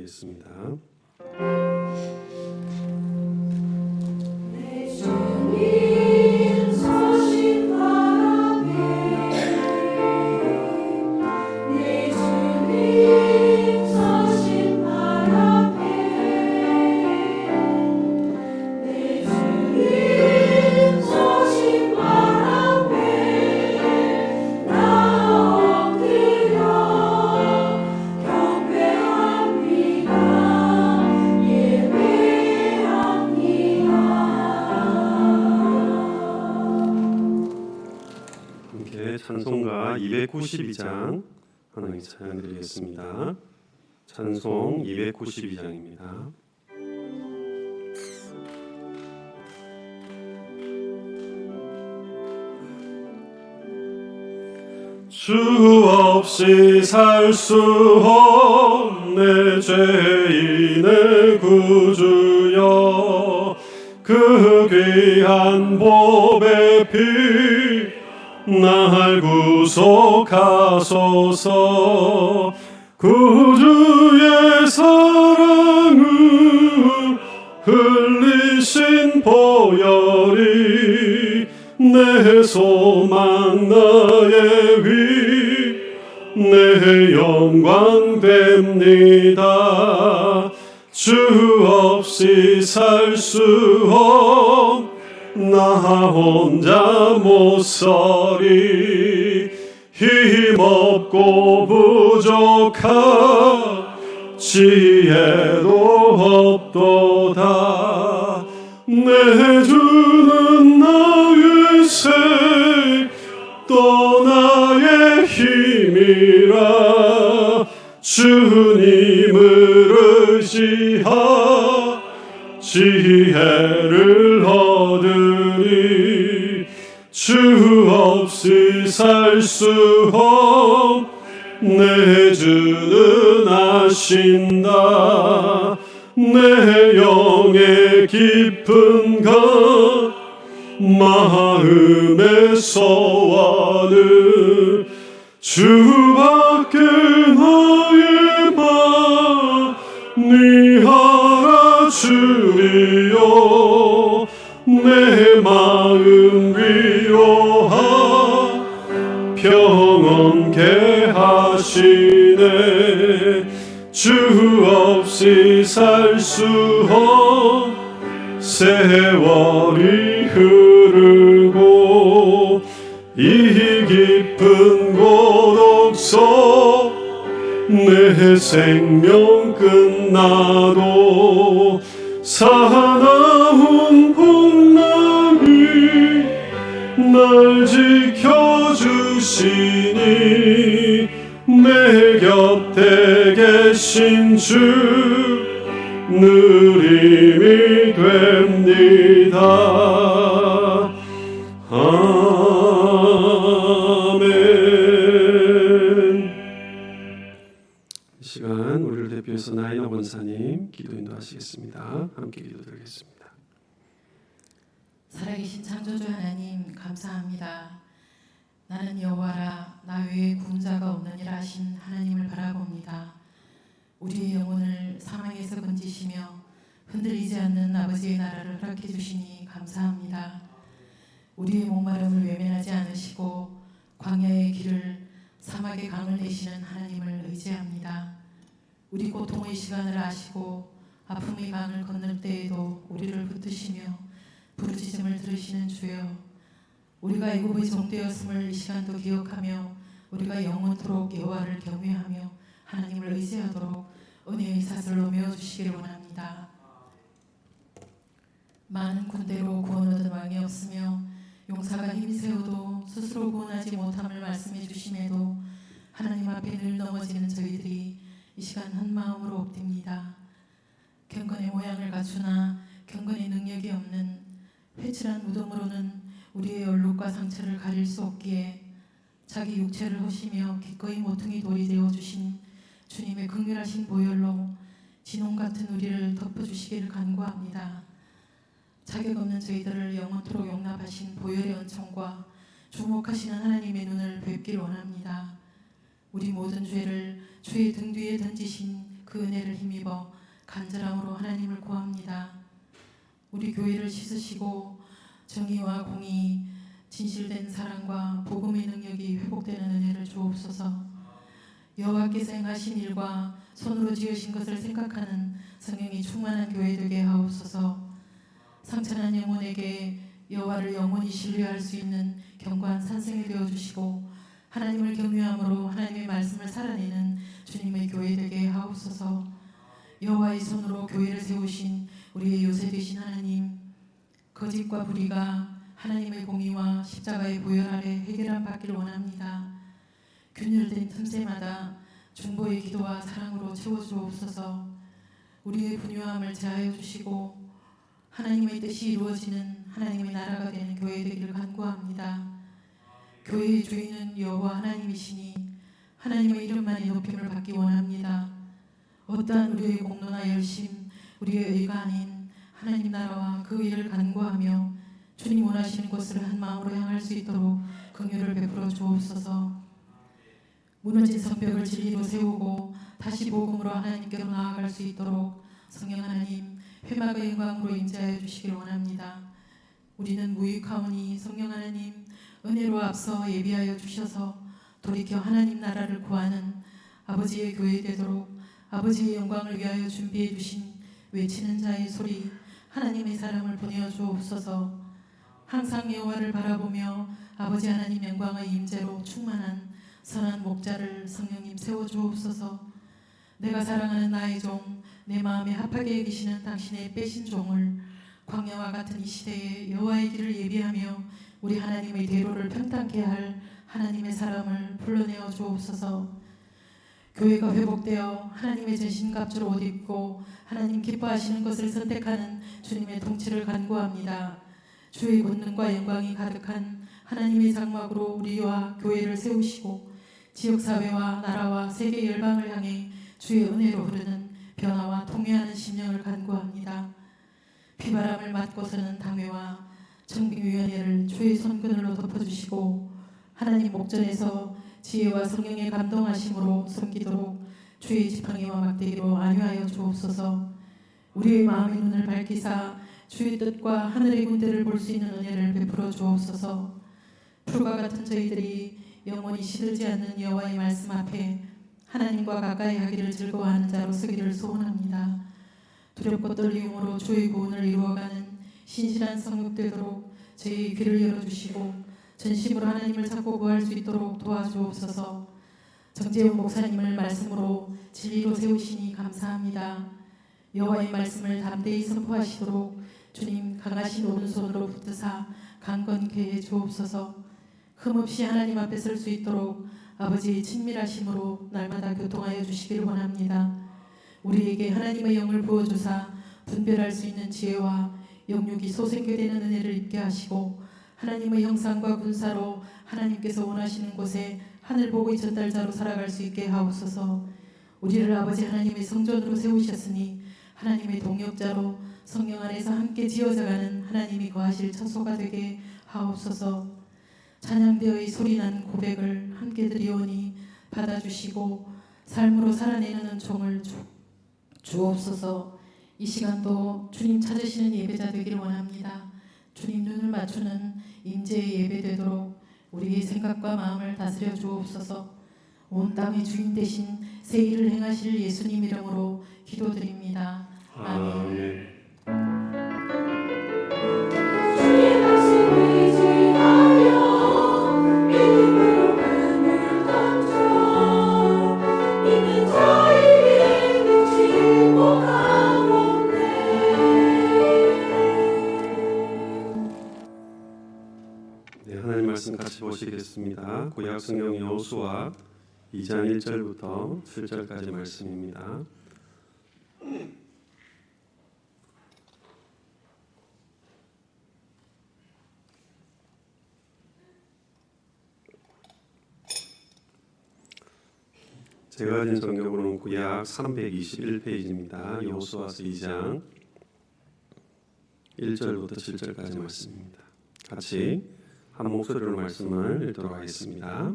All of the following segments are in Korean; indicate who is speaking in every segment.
Speaker 1: 드리겠습니다. 찬송가 292장 하나님 찬양 드리겠습니다. 찬송 292장입니다. 주 없이 살 수 없네 죄인의 구주여 그 귀한 보배 피 날 구속하소서 구주의 사랑을 흘리신 보혈이 내 소망 나의 위 내 영광 됩니다. 주 없이 살 수 없 나 혼자 못서리 힘없고 부족한 지혜도 없도다. 내 주는 나의 생 또 나의 힘이라 주님을 의지하 지혜를 얻으리. 주 없이 살 수 없네 주는 아신다. 내 영의 깊은 것 마음의 소원을 주밖에 나의 마음이 알아주리요. 내 마음 위로하 평온케 하시네. 주 없이 살 수 없 세월이 흐르고 이 깊은 고독 속 내 생명 끝나도 사나운 풍랑이 날 지켜주시니 내 곁에 계신 주 느림이 됩니다. 아멘. 이 시간 우리를 대표해서 나이나 권사님 기도 인도하시겠습니다. 함께 기도드리겠습니다.
Speaker 2: 살아계신 창조주 하나님 감사합니다. 나는 여호와라 나 외에 구원자가 없느니라 하신 하나님을 바라봅니다. 우리의 영혼을 사망에서 건지시며 흔들리지 않는 아버지의 나라를 허락해 주시니 감사합니다. 우리의 목마름을 외면하지 않으시고 광야의 길을 사막의 강을 내시는 하나님을 의지합니다. 우리 고통의 시간을 아시고 아픔의 강을 건널 때에도 우리를 붙드시며 부르짖음을 들으시는 주여, 우리가 애굽의 종되었음을 이 시간도 기억하며 우리가 영원토록 여호와를 경외하며 하나님을 의지하도록 은혜의 사슬로 메어주시기를 원합니다. 많은 군대로 구원 얻은 왕이 없으며 용사가 힘세워도 스스로 구원하지 못함을 말씀해 주심에도 하나님 앞에 늘 넘어지는 저희들이 이 시간 한 마음으로 엎딥니다. 경건의 모양을 갖추나 경건의 능력이 없는 회칠한 무덤으로는 우리의 얼룩과 상처를 가릴 수 없기에 자기 육체를 허시며 기꺼이 모퉁이 돌이 되어주신 주님의 긍휼하신 보혈로 진홍 같은 우리를 덮어주시기를 간구합니다. 자격 없는 저희들을 영원토록 용납하신 보혈의 은총과 주목하시는 하나님의 눈을 뵙길 원합니다. 우리 모든 죄를 주의 등 뒤에 던지신 그 은혜를 힘입어 간절함으로 하나님을 구합니다. 우리 교회를 씻으시고 정의와 공의, 진실된 사랑과 복음의 능력이 회복되는 은혜를 주옵소서. 여호와께서 행하신 일과 손으로 지으신 것을 생각하는 성령이 충만한 교회 되게 하옵소서. 상처난 영혼에게 여호와를 영원히 신뢰할 수 있는 견고한 산성이 되어주시고 하나님을 경외함으로 하나님의 말씀을 살아내는 주님의 교회 되게 하옵소서. 여호와의 손으로 교회를 세우신 우리의 요새 되신 하나님, 거짓과 불의가 하나님의 공의와 십자가의 보혈 아래 해결함 받기를 원합니다. 균열된 틈새마다 중보의 기도와 사랑으로 채워주옵소서. 우리의 분유함을 제하여 주시고 하나님의 뜻이 이루어지는 하나님의 나라가 되는 교회 되기를 간구합니다. 교회의 주인은 여호와 하나님이시니 하나님의 이름만이 높임을 받기 원합니다. 어떠한 우리의 공로나 열심, 우리의 의가 아닌 하나님 나라와 그 일을 간구하며 주님 원하시는 것을 한 마음으로 향할 수 있도록 긍휼을 베풀어 주옵소서. 무너진 성벽을 진리로 세우고 다시 복음으로 하나님께로 나아갈 수 있도록 성령 하나님 회막의 영광으로 임재하여 주시길 원합니다. 우리는 무익하오니 성령 하나님 은혜로 앞서 예비하여 주셔서 돌이켜 하나님 나라를 구하는 아버지의 교회 되도록 아버지의 영광을 위하여 준비해 주신 외치는 자의 소리 하나님의 사랑을 보내어 주옵소서. 항상 여호와를 바라보며 아버지 하나님 영광의 임재로 충만한 선한 목자를 성령님 세워 주옵소서. 내가 사랑하는 나의 종, 내 마음에 합하게 계시는 당신의 빼신 종을 광야와 같은 이 시대에 여호와의 길을 예비하며 우리 하나님의 대로를 평탄케 할 하나님의 사람을 불러내어 주옵소서. 교회가 회복되어 하나님의 전신갑주를 옷 입고 하나님 기뻐하시는 것을 선택하는 주님의 통치를 간구합니다. 주의 권능과 영광이 가득한 하나님의 장막으로 우리와 교회를 세우시고 지역사회와 나라와 세계 열방을 향해 주의 은혜로 흐르는 변화와 통회하는 심령을 간구합니다. 피바람을 맞고서는 당회와 청빙위원회를 주의 손그늘로 덮어주시고 하나님 목전에서 지혜와 성령의 감동하심으로 섬기도록 주의 지팡이와 막대기로 안위하여 주옵소서. 우리의 마음의 눈을 밝히사 주의 뜻과 하늘의 군대를 볼 수 있는 은혜를 베풀어 주옵소서. 풀과 같은 저희들이 영원히 시들지 않는 여호와의 말씀 앞에 하나님과 가까이 하기를 즐거워하는 자로 서기를 소원합니다. 두렵고 떨림으로 주의 구원을 이루어가는 신실한 성육 되도록 저희 귀를 열어주시고 전심으로 하나님을 찾고 구할 수 있도록 도와주옵소서. 정재훈 목사님을 말씀으로 진리로 세우시니 감사합니다. 여호와의 말씀을 담대히 선포하시도록 주님 강하신 오른손으로 붙드사 강건케 해 주옵소서. 흠없이 하나님 앞에 설 수 있도록 아버지의 친밀하심으로 날마다 교통하여 주시기를 원합니다. 우리에게 하나님의 영을 부어주사 분별할 수 있는 지혜와 영육이 소생케 되는 은혜를 입게 하시고 하나님의 형상과 군사로 하나님께서 원하시는 곳에 하늘복의 전달자로 살아갈 수 있게 하옵소서. 우리를 아버지 하나님의 성전으로 세우셨으니 하나님의 동역자로 성령 안에서 함께 지어져가는 하나님이 거하실 처소가 되게 하옵소서. 찬양되어의 소리난 고백을 함께 드리오니 받아주시고 삶으로 살아내는 은총을 주옵소서. 이 시간도 주님 찾으시는 예배자 되기를 원합니다. 주님 눈을 맞추는 임재의 예배 되도록 우리의 생각과 마음을 다스려 주옵소서. 온 땅의 주인 되신 새 일을 행하실 예수님 이름으로 기도드립니다. 아멘.
Speaker 1: 네, 하나님 말씀 같이 보시겠습니다. 구약 성경 여호수아 2장 1절부터 7절까지 말씀입니다. 제가 가진 성경으로는 구약 321페이지입니다. 여호수아서 2장 1절부터 7절까지 말씀입니다. 같이 한 목소리로 말씀을 읽도록 하겠습니다.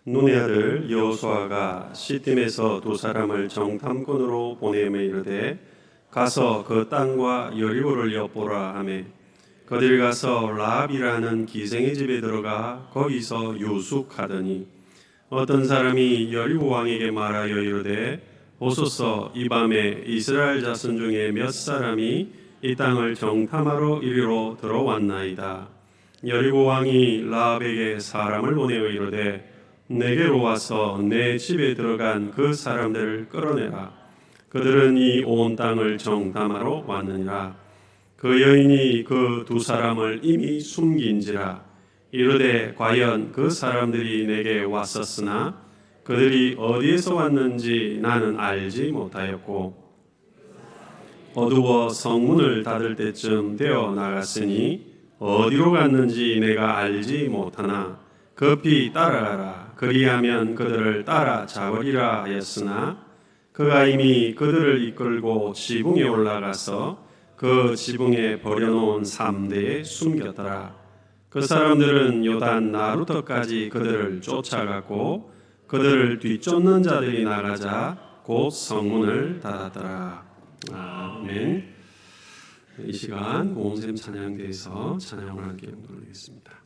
Speaker 1: 눈의 아들 여호수아가 시딤에서 두 사람을 정탐꾼으로 보내매 이르되 가서 그 땅과 여리고를 엿보라 하매 그들이 가서 라합이라는 기생의 집에 들어가 거기서 유숙하더니 어떤 사람이 여리고 왕에게 말하여 이르되 보소서 이 밤에 이스라엘 자손 중에 몇 사람이 이 땅을 정탐하러 이리로 들어왔나이다. 여리고 왕이 라합에게 사람을 보내어 이르되 내게로 와서 내 집에 들어간 그 사람들을 끌어내라. 그들은 이 온 땅을 정탐하러 왔느니라. 그 여인이 그 두 사람을 이미 숨긴지라. 이르되 과연 그 사람들이 내게 왔었으나 그들이 어디에서 왔는지 나는 알지 못하였고 어두워 성문을 닫을 때쯤 되어 나갔으니 어디로 갔는지 내가 알지 못하나 급히 따라가라. 그리하면 그들을 따라잡으리라 하였으나 그가 이미 그들을 이끌고 지붕에 올라가서 그 지붕에 버려놓은 삼대에 숨겼더라. 그 사람들은 요단 나루터까지 그들을 쫓아갔고 그들을 뒤쫓는 자들이 나가자 곧 성문을 닫았더라. 아멘. 이 시간 모험샘 찬양대에서 찬양을 함께 부르겠습니다.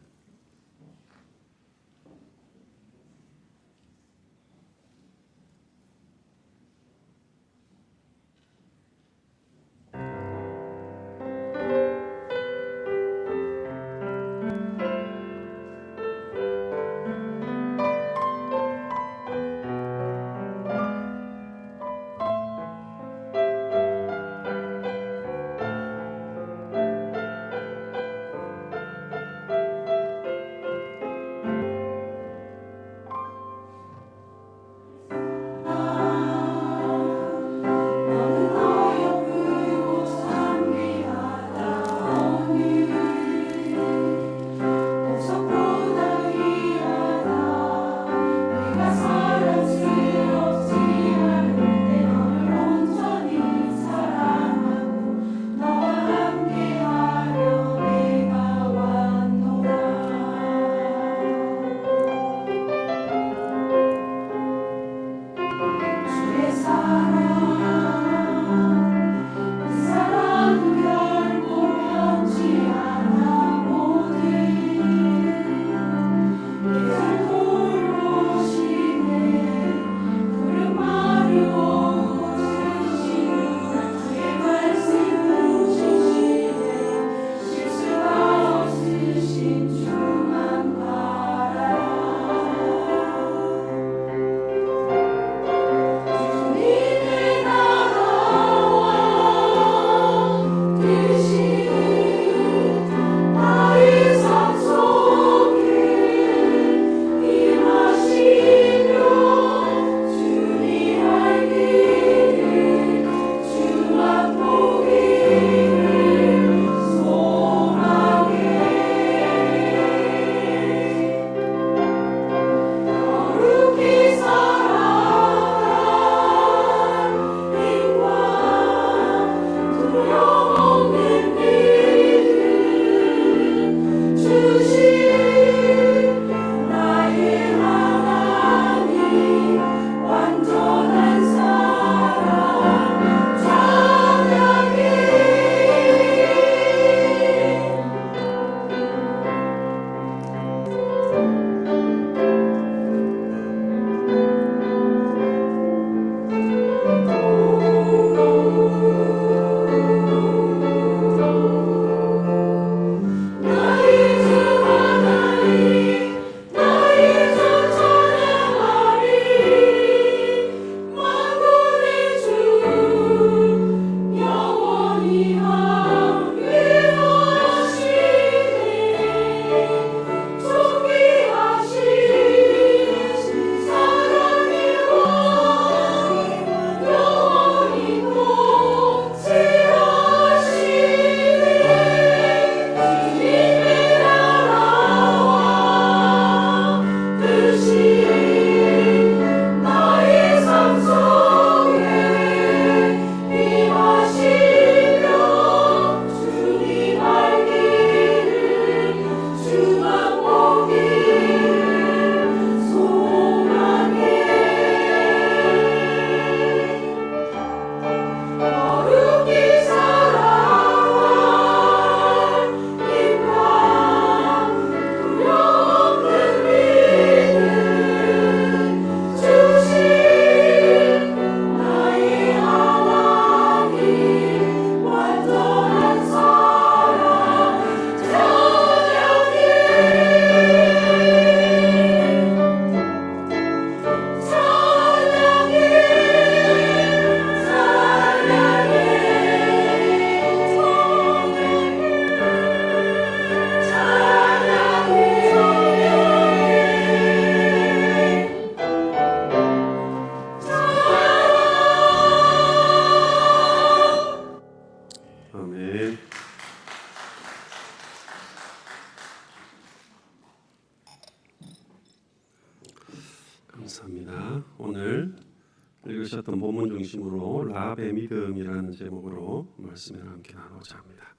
Speaker 1: 주셨던 본문 중심으로 라합의 믿음이라는 제목으로 말씀을 함께 나누고자 합니다.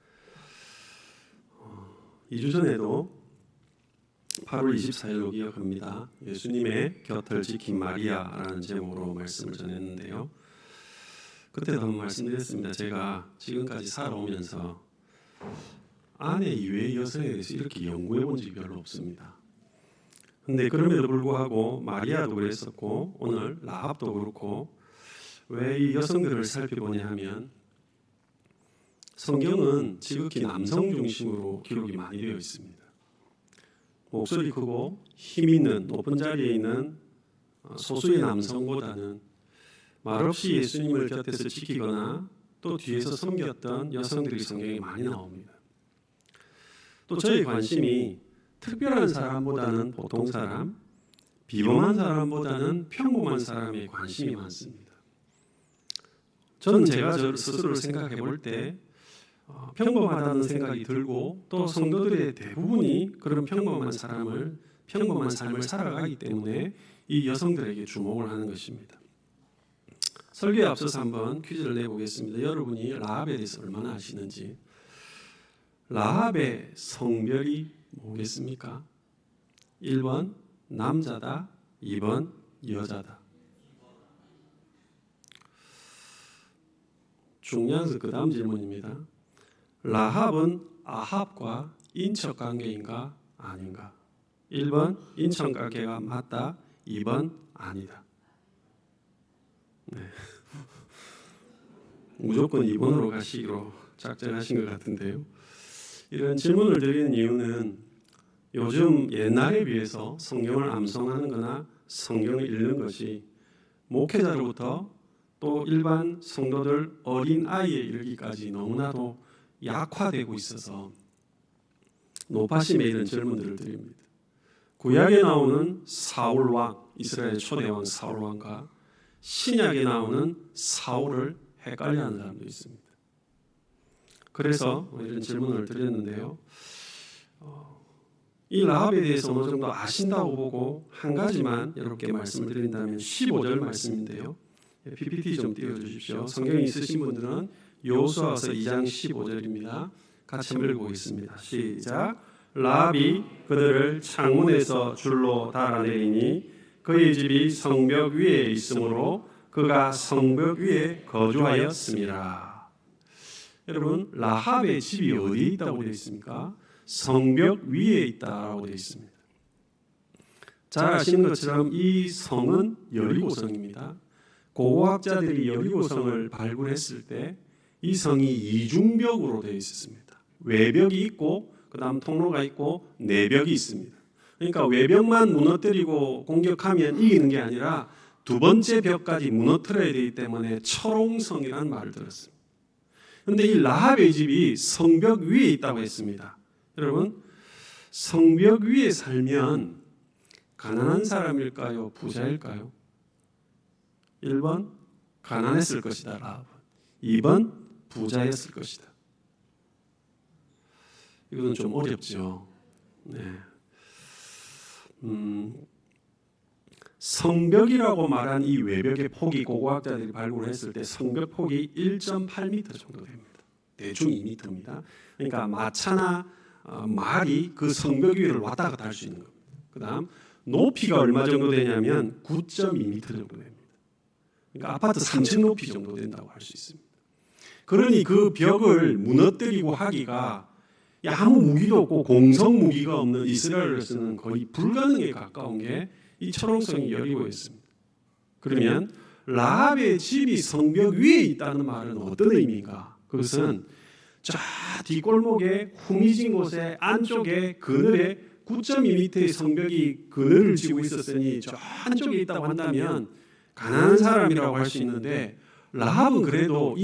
Speaker 1: 2주 전에도 8월 24일로 기억합니다. 예수님의 곁을 지킨 마리아라는 제목으로 말씀을 전했는데요. 그때도 한번 말씀드렸습니다. 제가 지금까지 살아오면서 아내 이외의 여성에 대해서 이렇게 연구해 본 적이 별로 없습니다. 근데 그럼에도 불구하고 마리아도 그랬었고 오늘 라합도 그렇고 왜 이 여성들을 살펴보냐 하면 성경은 지극히 남성 중심으로 기록이 많이 되어 있습니다. 목소리 크고 힘 있는 높은 자리에 있는 소수의 남성보다는 말없이 예수님을 곁에서 지키거나 또 뒤에서 섬겼던 여성들이 성경에 많이 나옵니다. 또 저의 관심이 특별한 사람보다는 보통 사람, 비범한 사람보다는 평범한 사람에 관심이 많습니다. 저는 제가 스스로를 생각해 볼 때 평범하다는 생각이 들고 또 성도들의 대부분이 그런 평범한 삶을 살아가기 때문에 이 여성들에게 주목을 하는 것입니다. 설교에 앞서서 한번 퀴즈를 내보겠습니다. 여러분이 라합에 대해서 얼마나 아시는지. 라합의 성별이 뭐겠습니까? 1번 남자다, 2번 여자다. 중요한 것은 그 다음 질문입니다. 라합은 아합과 인척 관계인가 아닌가? 1번 인척 관계가 맞다, 2번 아니다. 네. 무조건 2번으로 가시기로 작정하신 것 같은데요. 이런 질문을 드리는 이유는 요즘 옛날에 비해서 성경을 암송하는 거나 성경을 읽는 것이 목회자로부터 또 일반 성도들 어린 아이에 이르기까지 너무나도 약화되고 있어서 높아심에 이런 질문들을 드립니다. 구약에 나오는 사울 왕, 이스라엘 초대 왕 사울 왕과 신약에 나오는 사울을 헷갈려하는 사람도 있습니다. 그래서 이런 질문을 드렸는데요. 이 라합에 대해서 어느 정도 아신다고 보고 한 가지만 여러분께 말씀을 드린다면 15절 말씀인데요. PPT 좀 띄워주십시오. 성경이 있으신 분들은 여호수아서 2장 15절입니다. 같이 한번 읽어보겠습니다. 시작. 라합이 그들을 창문에서 줄로 달아내리니 그의 집이 성벽 위에 있으므로 그가 성벽 위에 거주하였습니다. 여러분, 라합의 집이 어디에 있다고 되어 있습니까? 성벽 위에 있다고 되어 있습니다. 잘 아시는 것처럼 이 성은 여리고성입니다. 고고학자들이 여리고성을 발굴했을 때 이 성이 이중벽으로 되어 있었습니다. 외벽이 있고 그 다음 통로가 있고 내벽이 있습니다. 그러니까 외벽만 무너뜨리고 공격하면 이기는 게 아니라 두 번째 벽까지 무너뜨려야 되기 때문에 철옹성이라는 말을 들었습니다. 그런데 이 라합의 집이 성벽 위에 있다고 했습니다. 여러분, 성벽 위에 살면 가난한 사람일까요? 부자일까요? 1번 가난했을 것이다. 라합은. 2번 부자였을 것이다. 이건 좀 어렵죠. 네. 성벽이라고 말한 이 외벽의 폭이 고고학자들이 발굴했을 때 성벽 폭이 1.8m 정도 됩니다. 대충 2m입니다. 그러니까 마차나 말이 그 성벽 위를 왔다 갔다 할 수 있는 겁니다. 그 다음 높이가 얼마 정도 되냐면 9.2m 정도 됩니다. 그러니까 아파트 3층 높이 정도 된다고 할 수 있습니다. 그러니 그 벽을 무너뜨리고 하기가 아무 무기도 없고 공성 무기가 없는 이스라엘에서는 거의 불가능에 가까운 게 이 철옹성이 여리고에 있습니다. 그러면 라합의 집이 성벽 위에 있다는 말은 어떤 의미인가? 그것은 저 뒷골목에 후미진 곳에 안쪽에 그늘에 9.2m의 성벽이 그늘을 지고 있었으니 저 한쪽에 있다고 한다면 가난한 사람이라고 할 수 있는데 라합은 그래도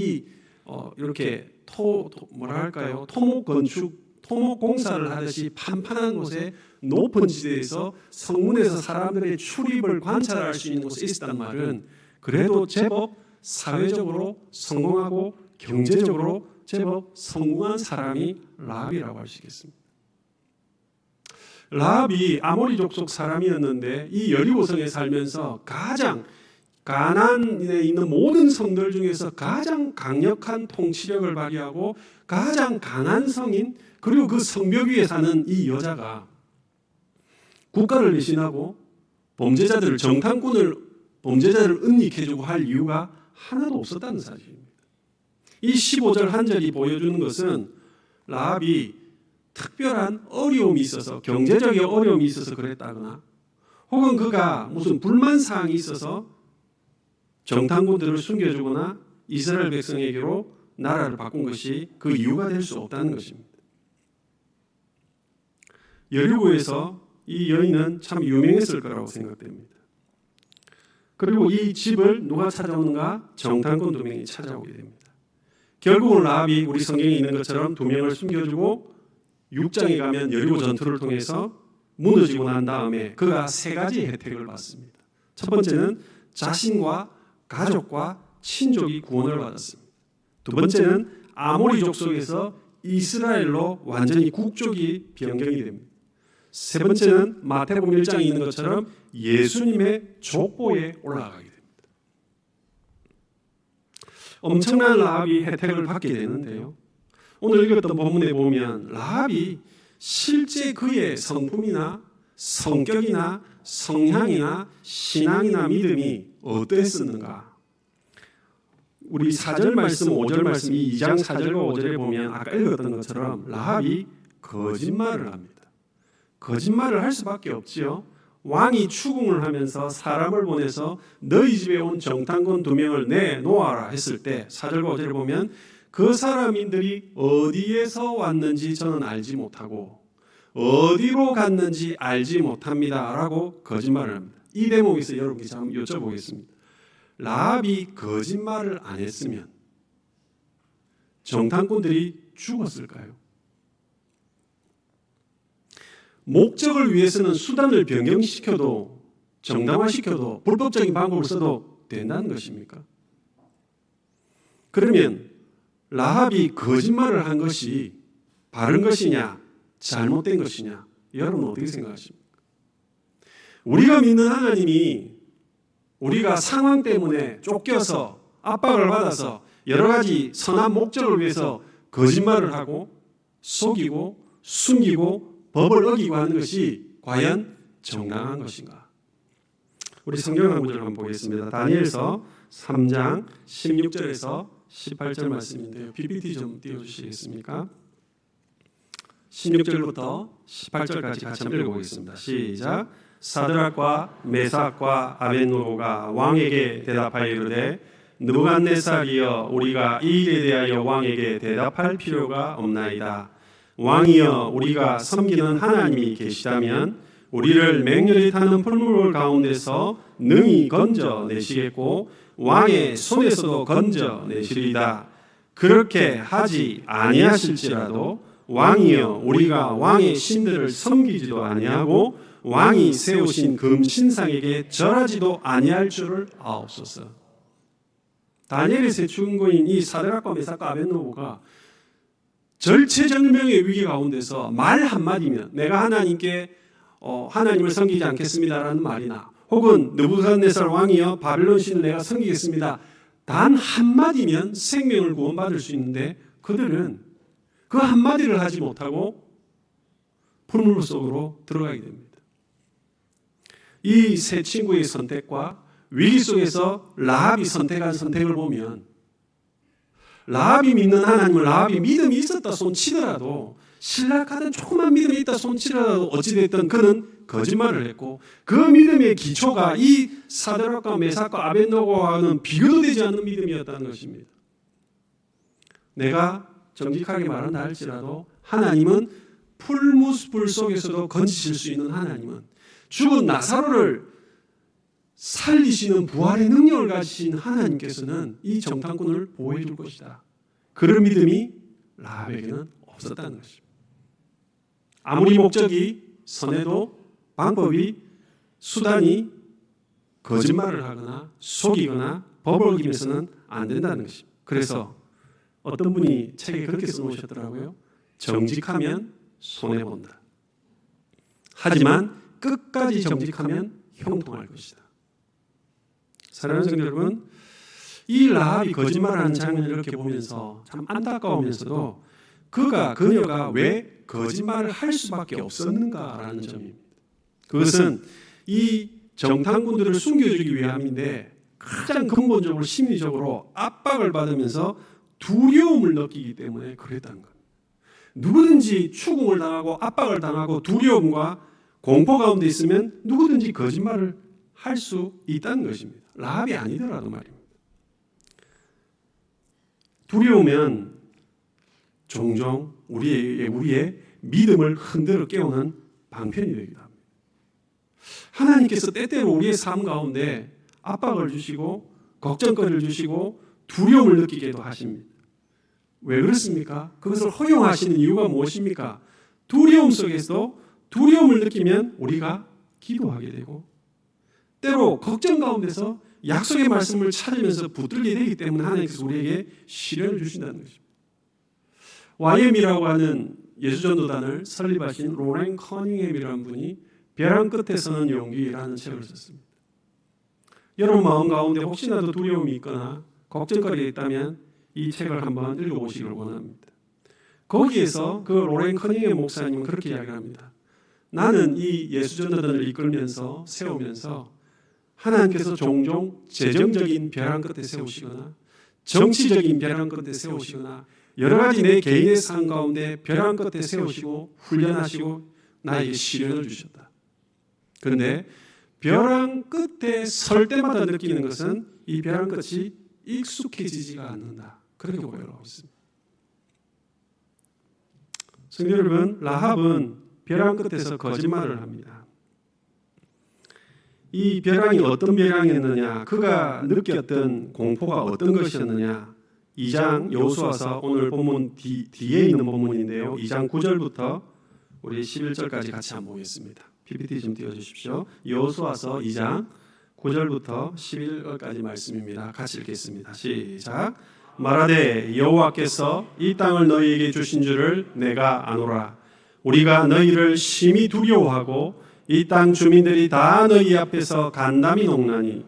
Speaker 1: 이렇게 토목 건축 토목 공사를 하듯이 판판한 곳에 높은 지대에서 성문에서 사람들의 출입을 관찰할 수 있는 곳에 있었단 말은 그래도 제법 사회적으로 성공하고 경제적으로 제법 성공한 사람이 라합이라고 할 수 있겠습니다. 라합이 아모리 족속 사람이었는데 이 여리고성에 살면서 가장 가나안에 있는 모든 성들 중에서 가장 강력한 통치력을 발휘하고 가장 강한 성인, 그리고 그 성벽 위에 사는 이 여자가 국가를 배신하고 범죄자들을, 범죄자를 은닉해주고 할 이유가 하나도 없었다는 사실입니다. 이 15절 한 절이 보여주는 것은 라합이 특별한 어려움이 있어서, 경제적인 어려움이 있어서 그랬다거나, 혹은 그가 무슨 불만사항이 있어서 정탐꾼들을 숨겨주거나 이스라엘 백성에게로 나라를 바꾼 것이 그 이유가 될 수 없다는 것입니다. 여리고에서 이 여인은 참 유명했을 거라고 생각됩니다. 그리고 이 집을 누가 찾아오는가? 정탐꾼 2명이 찾아오게 됩니다. 결국은 라합이 우리 성경에 있는 것처럼 2명을 숨겨주고 6장에 가면 여리고 전투를 통해서 무너지고 난 다음에 그가 3가지 혜택을 받습니다. 첫 번째는 자신과 가족과 친족이 구원을 받았습니다. 두 번째는 아모리족 속에서 이스라엘로 완전히 국적이 변경이 됩니다. 세 번째는 마태복음 1장에 있는 것처럼 예수님의 족보에 올라가게 됩니다. 엄청난 라합이 혜택을 받게 되는데요. 오늘 읽었던 본문에 보면 라합이 실제 그의 성품이나 성격이나 성향이나 신앙이나 믿음이 어떠했었는가? 우리 4절 말씀, 5절 말씀, 이 2장 4절과 5절에 보면 아까 읽었던 것처럼 라합이 거짓말을 합니다. 거짓말을 할 수밖에 없지요. 왕이 추궁을 하면서 사람을 보내서 너희 집에 온 정탐꾼 2명을 내놓아라 했을 때 4절과 5절에 보면 그 사람인들이 어디에서 왔는지 저는 알지 못하고 어디로 갔는지 알지 못합니다 라고 거짓말을 합니다. 이 대목에서 여러분께 한번 여쭤보겠습니다. 라합이 거짓말을 안 했으면 정탐꾼들이 죽었을까요? 목적을 위해서는 수단을 변경시켜도, 정당화시켜도, 불법적인 방법을 써도 된다는 것입니까? 그러면 라합이 거짓말을 한 것이 바른 것이냐 잘못된 것이냐, 여러분 어떻게 생각하십니까? 우리가 믿는 하나님이 우리가 상황 때문에 쫓겨서 압박을 받아서 여러 가지 선한 목적을 위해서 거짓말을 하고 속이고 숨기고 법을 어기고 하는 것이 과연 정당한 것인가? 우리 성경 한 구절 한번 보겠습니다. 다니엘서 3장 16절에서 18절 말씀인데요. PPT 좀 띄워주시겠습니까? 16절부터 18절까지 같이 한번 읽어보겠습니다. 시작. 사드락과 메삭과 아벳노고가 왕에게 대답하여 이르되 느부갓네살이여, 우리가 이 일에 대하여 왕에게 대답할 필요가 없나이다. 왕이여, 우리가 섬기는 하나님이 계시다면 우리를 맹렬히 타는 풀물 가운데서 능히 건져내시겠고 왕의 손에서도 건져내시리이다. 그렇게 하지 아니하실지라도 왕이여, 우리가 왕의 신들을 섬기지도 아니하고 왕이 세우신 금신상에게 절하지도 아니할 줄을 아옵소서. 다니엘의 세 주인공인 이 사드락과 메삭과 아벳노고가 절체절명의 위기 가운데서 말 한마디면 내가 하나님께 하나님을 섬기지 않겠습니다라는 말이나 혹은 느부갓네살 왕이여, 바벨론 신을 내가 섬기겠습니다, 단 한마디면 생명을 구원받을 수 있는데 그들은 그 한마디를 하지 못하고 풀물 속으로 들어가게 됩니다. 이 세 친구의 선택과 위기 속에서 라합이 선택한 선택을 보면 라합이 믿는 하나님을, 라합이 믿음이 있었다 손치더라도, 신락하던 조그만 믿음이 있다 손치더라도 어찌됐든 그는 거짓말을 했고 그 믿음의 기초가 이 사드락과 메삭과 아벳노고와는 비교도 되지 않는 믿음이었다는 것입니다. 내가 정직하게 말한다 할지라도 하나님은 풀무불 속에서도 건지실 수 있는 하나님은, 죽은 나사로를 살리시는 부활의 능력을 가지신 하나님께서는 이 정탐꾼을 보호해 줄 것이다. 그런 믿음이 라합에게는 없었다는 것입니다. 아무리 목적이 선해도 방법이, 수단이 거짓말을 하거나 속이거나 법을 어기면서는 안 된다는 것입니다. 그래서 어떤 분이 책에 그렇게 써놓으셨더라고요. 정직하면 손해본다. 하지만 끝까지 정직하면 형통할 것이다. 사랑하는 성도 여러분, 이 라합이 거짓말하는 장면을 이렇게 보면서 참 안타까우면서도 그녀가 왜 거짓말을 할 수밖에 없었는가라는 점입니다. 그것은 이 정탐꾼들을 숨겨주기 위함인데 가장 근본적으로 심리적으로 압박을 받으면서 두려움을 느끼기 때문에 그랬다는 겁니다. 누구든지 추궁을 당하고 압박을 당하고 두려움과 공포 가운데 있으면 누구든지 거짓말을 할 수 있다는 것입니다. 라합이 아니더라도 말입니다. 두려우면 종종 우리의 믿음을 흔들어 깨우는 방편이 되기도 합니다. 하나님께서 때때로 우리의 삶 가운데 압박을 주시고 걱정거리를 주시고 두려움을 느끼게도 하십니다. 왜 그렇습니까? 그것을 허용하시는 이유가 무엇입니까? 두려움 속에서도 두려움을 느끼면 우리가 기도하게 되고 때로 걱정 가운데서 약속의 말씀을 찾으면서 붙들게 되기 때문에 하나님께서 우리에게 시련을 주신다는 것입니다. YM이라고 하는 예수전도단을 설립하신 로렌 커닝햄이라는 분이 벼랑 끝에서는 용기라는 책을 썼습니다. 여러분 마음 가운데 혹시나도 두려움이 있거나 걱정거리가 있다면 이 책을 한번 읽어보시길 원합니다. 거기에서 그 로렌 커닝햄 목사님은 그렇게 이야기합니다. 나는 이 예수전도단을 이끌면서 세우면서 하나님께서 종종 재정적인 벼랑 끝에 세우시거나 정치적인 벼랑 끝에 세우시거나 여러 가지 내 개인의 삶 가운데 벼랑 끝에 세우시고 훈련하시고 나에게 시련을 주셨다. 그런데 벼랑 끝에 설 때마다 느끼는 것은 이 벼랑 끝이 익숙해지지가 않는다. 그렇게 고백하고 있습니다. 성도 여러분, 라합은 벼랑 끝에서 거짓말을 합니다. 이 벼랑이 어떤 벼랑이었느냐, 그가 느꼈던 공포가 어떤 것이었느냐, 2장 여호수아서 오늘 본문 뒤에 있는 본문인데요. 2장 9절부터 우리 11절까지 같이 한번 보겠습니다. PPT 좀 띄워주십시오. 여호수아서 2장 9절부터 11절까지 말씀입니다. 같이 읽겠습니다. 시작. 말하되 여호와께서 이 땅을 너희에게 주신 줄을 내가 아노라. 우리가 너희를 심히 두려워하고 이 땅 주민들이 다 너희 앞에서 간담이 녹나니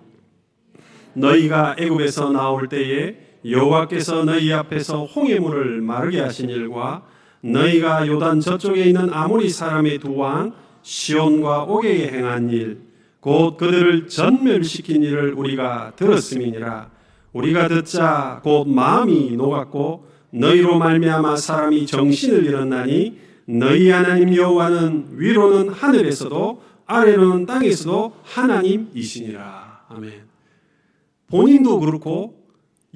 Speaker 1: 너희가 애굽에서 나올 때에 여호와께서 너희 앞에서 홍해물을 마르게 하신 일과 너희가 요단 저쪽에 있는 아모리 사람의 두 왕 시온과 옥에 행한 일 곧 그들을 전멸시킨 일을 우리가 들었음이니라. 우리가 듣자 곧 마음이 녹았고 너희로 말미암아 사람이 정신을 잃었나니 너희 하나님 여호와는 위로는 하늘에서도 아래로는 땅에서도 하나님이시니라. 아멘. 본인도 그렇고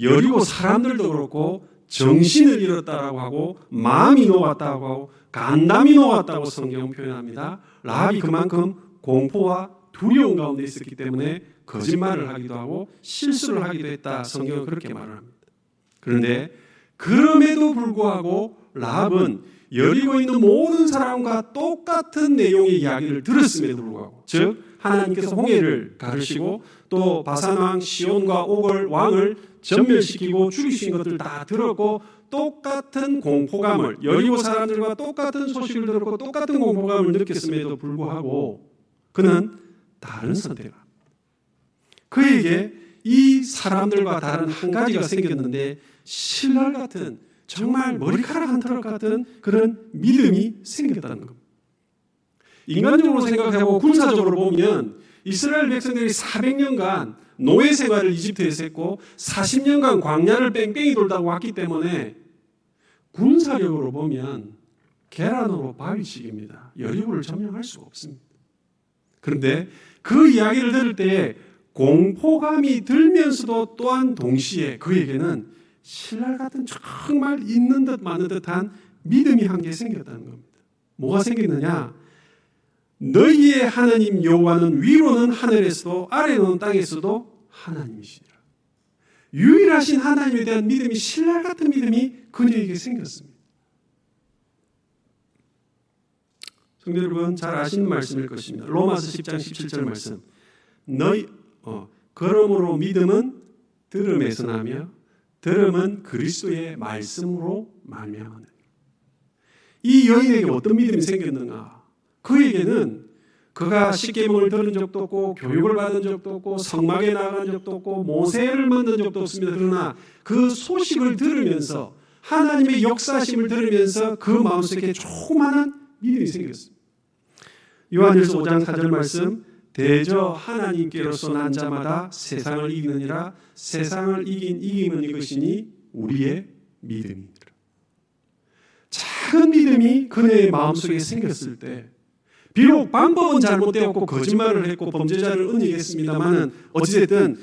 Speaker 1: 여리고 사람들도 그렇고 정신을 잃었다라고 하고 마음이 녹았다고 하고 간담이 녹았다고 성경은 표현합니다. 라합이 그만큼 공포와 두려움 가운데 있었기 때문에 거짓말을 하기도 하고 실수를 하기도 했다. 성경은 그렇게 말을 합니다. 그런데 그럼에도 불구하고 라합은 여리고 있는 모든 사람과 똑같은 내용의 이야기를 들었음에도 불구하고, 즉 하나님께서 홍해를 가르시고 또 바산왕 시온과 옥을 왕을 전멸시키고 죽이신 것들 다 들었고 똑같은 공포감을, 여리고 사람들과 똑같은 소식을 들었고 똑같은 공포감을 느꼈음에도 불구하고 그는 다른 선택을 합니다. 그에게 이 사람들과 다른 한 가지가 생겼는데 신랄 같은, 정말 머리카락 한 털 같은 그런 믿음이 생겼다는 겁니다. 인간적으로 생각해보고 군사적으로 보면 이스라엘 백성들이 400년간 노예 생활을 이집트에서 했고 40년간 광야를 뺑뺑이 돌다가 왔기 때문에 군사력으로 보면 계란으로 바위치기입니다. 여리고를 점령할 수가 없습니다. 그런데 그 이야기를 들을 때에 공포감이 들면서도 또한 동시에 그에게는 신랄 같은 정말 있는 듯 마는 듯한 믿음이 한 개 생겼다는 겁니다. 뭐가 생겼느냐? 너희의 하나님 여호와는 위로는 하늘에서도 아래로는 땅에서도 하나님이시니라. 유일하신 하나님에 대한 믿음이, 신랄 같은 믿음이 그녀에게 생겼습니다. 성도 여러분, 잘 아시는 말씀일 것입니다. 로마서 10장 17절 말씀. 그러므로 믿음은 들음에서 나며 들음은 그리스도의 말씀으로 말미암았느니라. 이 여인에게 어떤 믿음이 생겼는가? 그에게는 그가 십계명을 들은 적도 없고 교육을 받은 적도 없고 성막에 나간 적도 없고 모세를 만든 적도 없습니다. 그러나 그 소식을 들으면서 하나님의 역사심을 들으면서 그 마음속에 조그마한 믿음이 생겼습니다. 요한일서 5장 4절 말씀, 대저 하나님께로서 난 자마다 세상을 이기느니라. 세상을 이기면 이것이니 우리의 믿음이니라. 작은 믿음이 그녀의 마음속에 생겼을 때, 비록 방법은 잘못되었고 거짓말을 했고 범죄자를 은닉했습니다마는 어찌됐든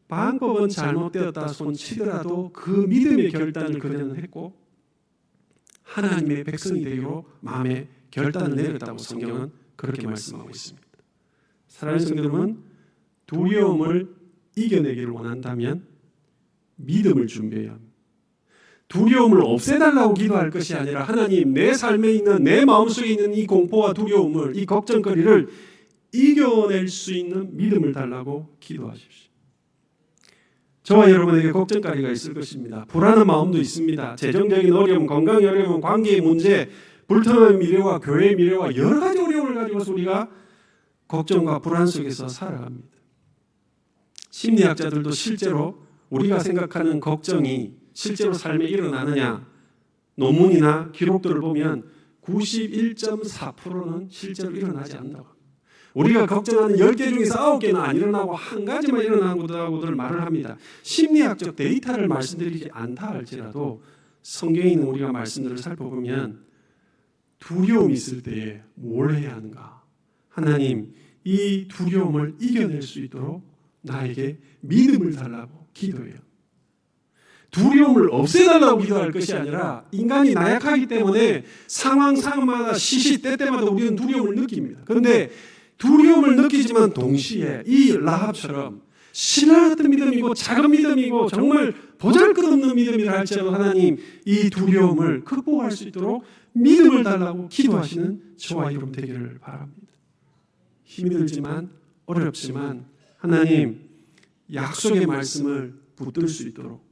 Speaker 1: 방법은 잘못되었다 손치더라도 그 믿음의 결단을 그녀는 했고 하나님의 백성이 되기로 마음에 결단을 내렸다고 성경은 그렇게 말씀하고 있습니다. 사랑하는 성도 여러분, 두려움을 이겨내기를 원한다면 믿음을 준비해야 합니다. 두려움을 없애달라고 기도할 것이 아니라 하나님, 내 삶에 있는, 내 마음속에 있는 이 공포와 두려움을, 이 걱정거리를 이겨낼 수 있는 믿음을 달라고 기도하십시오. 저와 여러분에게 걱정거리가 있을 것입니다. 불안한 마음도 있습니다. 재정적인 어려움, 건강의 어려움, 관계의 문제, 불편한 미래와 교회의 미래와 여러 가지 어려움을 가지고서 우리가 걱정과 불안 속에서 살아갑니다. 심리학자들도 실제로 우리가 생각하는 걱정이 실제로 삶에 일어나느냐, 논문이나 기록들을 보면 91.4%는 실제로 일어나지 않는다고 합니다. 우리가 걱정하는 10개 중에서 9개는 안 일어나고 한 가지만 일어나는 것이라고들 말을 합니다. 심리학적 데이터를 말씀드리지 않다 할지라도 성경에 있는 우리가 말씀들을 살펴보면 두려움이 있을 때에 뭘 해야 하는가? 하나님, 이 두려움을 이겨낼 수 있도록 나에게 믿음을 달라고 기도해요. 두려움을 없애달라고 기도할 것이 아니라 인간이 나약하기 때문에 상황마다 시시때때마다 우리는 두려움을 느낍니다. 그런데 두려움을 느끼지만 동시에 이 라합처럼 신라 같은 믿음이고 작은 믿음이고 정말 보잘것없는 믿음이라 할지라도 하나님, 이 두려움을 극복할 수 있도록 믿음을 달라고 기도하시는 저와 여러분 되기를 바랍니다. 힘이 들지만 어렵지만 하나님, 약속의 말씀을 붙들 수 있도록,